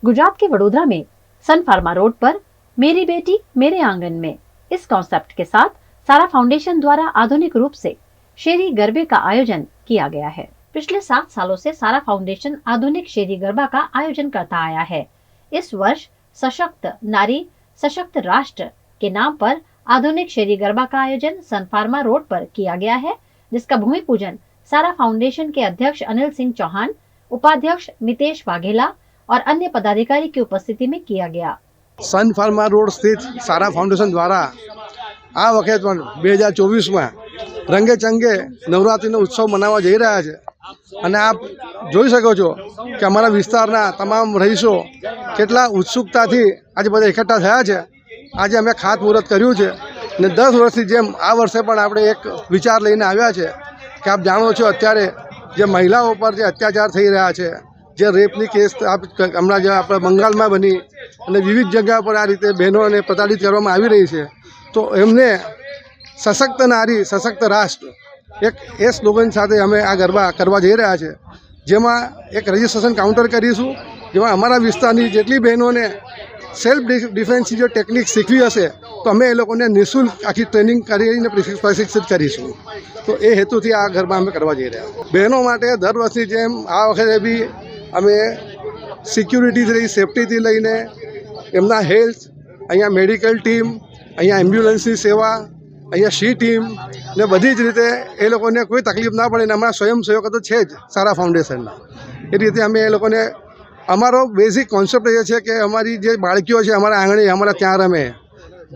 गुजरात के वडोदरा में सन pharma road पर मेरी बेटी मेरे आंगन में इस कॉन्सेप्ट के साथ सारा फाउंडेशन द्वारा आधुनिक रूप से शेरी गरबे का आयोजन किया गया है। पिछले 7 सालों से सारा फाउंडेशन आधुनिक शेरी गरबा का आयोजन करता आया है। इस वर्ष सशक्त नारी सशक्त राष्ट्र के नाम पर आधुनिक शेरी गरबा का आयोजन सन फार्मा रोड पर किया गया है, जिसका भूमि पूजन सारा फाउंडेशन के अध्यक्ष अनिल सिंह चौहान, उपाध्यक्ष मितेश वाघेला और अन्य पदाधिकारी की उपस्थिति में किया गया। सन फार्मा रोड स्थित सारा फाउंडेशन द्वारा आ वखत 2024 में रंगे चंगे नवरात्रि उत्सव मनावा जई रह्या छे અને આપ જોઈ શકો છો કે અમારા વિસ્તારના તમામ રહીશો કેટલા ઉત્સુકતાથી આજે બધા એકઠા થયા છે। આજે અમે ખાતમુહૂર્ત કર્યું છે ને 10 વર્ષની જેમ આ વર્ષે પણ આપણે એક વિચાર લઈને આવ્યા છે કે આપ જાણો છો અત્યારે જે મહિલાઓ પર જે અત્યાચાર થઈ રહ્યા છે, જે રેપની કેસ હમણાં જે આપણે બંગાળમાં બની અને વિવિધ જગ્યા પર આ રીતે બહેનોને પ્રતાડિત કરવામાં આવી રહી છે, તો એમને સશક્ત નારી સશક્ત રાષ્ટ્ર એક એ સ્લોગન સાથે અમે આ ગરબા કરવા જઈ રહ્યા છે, જેમાં એક રજિસ્ટ્રેશન કાઉન્ટર કરીશું, જેમાં અમારા વિસ્તારની જેટલી બહેનોને સેલ્ફ ડિફેન્સની જો ટેકનિક શીખવી હશે તો અમે એ લોકોને નિઃશુલ્ક આખી ટ્રેનિંગ કરીને પ્રશિક્ષિત કરીશું। તો એ હેતુથી આ ગરબા અમે કરવા જઈ રહ્યા છીએ। બહેનો માટે દર વર્ષની જેમ આ વખતે બી અમે સિક્યુરિટીથી લઈ સેફ્ટીથી લઈને એમના હેલ્થ, અહીંયા મેડિકલ ટીમ, અહીંયા એમ્બ્યુલન્સની સેવા, અહીંયા સી ટીમ ને બધી જ રીતે એ લોકોને કોઈ તકલીફ ના પડે ને અમારા સ્વયંસેવકો તો છે જ સારા ફાઉન્ડેશનના। એ રીતે અમે એ લોકોને અમારો બેઝિક કોન્સેપ્ટ એ છે કે અમારી જે બાળકીઓ છે અમારા આંગણે અમારા ત્યાં રમે।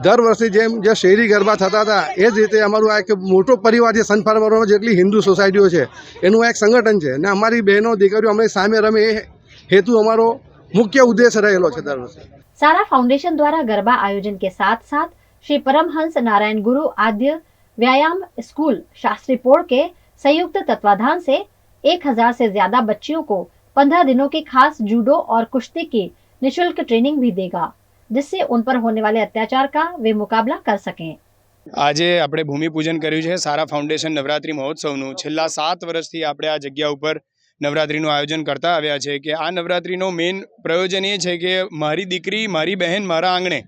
દર વર્ષની જેમ જે શેરી ગરબા થતા હતા એ જ રીતે અમારું આ એક મોટો પરિવાર છે, सन फार्मा रोड જેટલી હિન્દુ સોસાયટીઓ છે એનું આ એક સંગઠન છે ને અમારી બહેનો દીકરીઓ અમે સામે રમે એ हेतु हमारो मुख्य उद्देश्य रहेलो छे दर वर्षे। सारा फाउंडेशन द्वारा गरबा आयोजन के साथ साथ श्री परमहंस नारायण गुरु आद्य व्यायाम स्कूल शास्त्री पोड़ के संयुक्त तत्वाधान से 1000 से ज्यादा बच्चियों को 15 दिनों की खास जूडो और कुश्ती की निशुल्क ट्रेनिंग भी देगा, जिससे उन पर होने वाले अत्याचार का वे मुकाबला कर सकें। આજે આપણે ભૂમિપૂજન કર્યું છે સારા ફાઉન્ડેશન નવરાત્રિ મહોત્સવનું। છેલ્લા 7 વર્ષથી આપણે આ જગ્યા ઉપર નવરાત્રિનું આયોજન કરતા આવ્યા છે કે આ નવરાત્રિનો મેઇન પ્રયોજન એ છે કે મારી દીકરી મારી બહેન મારા આંગણે,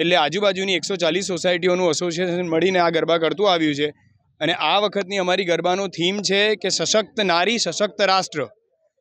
એટલે આજુબાજુની 140 સોસાયટીઓનું એસોસિએશન મળીને આ ગરબા કરતું આવ્યું છે। અને આ વખતની અમારી ગરબાનો થીમ છે કે સશક્ત નારી સશક્ત રાષ્ટ્ર।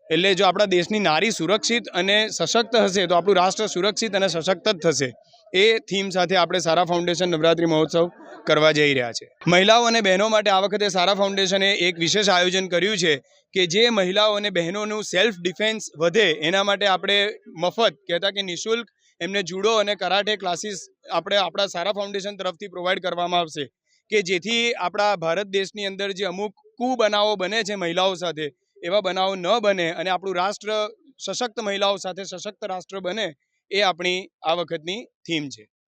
એટલે જો આપણા દેશની નારી સુરક્ષિત અને સશક્ત હશે તો આપણું રાષ્ટ્ર સુરક્ષિત અને સશક્ત જ થશે। એ થીમ સાથે આપણે સારા ફાઉન્ડેશન નવરાત્રિ મહોત્સવ કરવા જઈ રહ્યા છે। મહિલાઓ અને બહેનો માટે આ વખતે સારા ફાઉન્ડેશને એક વિશેષ આયોજન કર્યું છે કે જે મહિલાઓ અને બહેનોનું સેલ્ફ ડિફેન્સ વધે એના માટે આપણે મફત કહેતા કે નિઃશુલ્ક એમને જુડો અને કરાટે ક્લાસીસ આપણે આપણા સારા ફાઉન્ડેશન તરફથી પ્રોવાઈડ કરવામાં આવશે કે જેથી આપણા ભારત દેશની અંદર જે અમુક કુબનાવો બને છે મહિલાઓ સાથે એવા બનાવો ન બને અને આપણું રાષ્ટ્ર સશક્ત મહિલાઓ સાથે સશક્ત રાષ્ટ્ર બને, એ આપણી આ વખતની થીમ છે।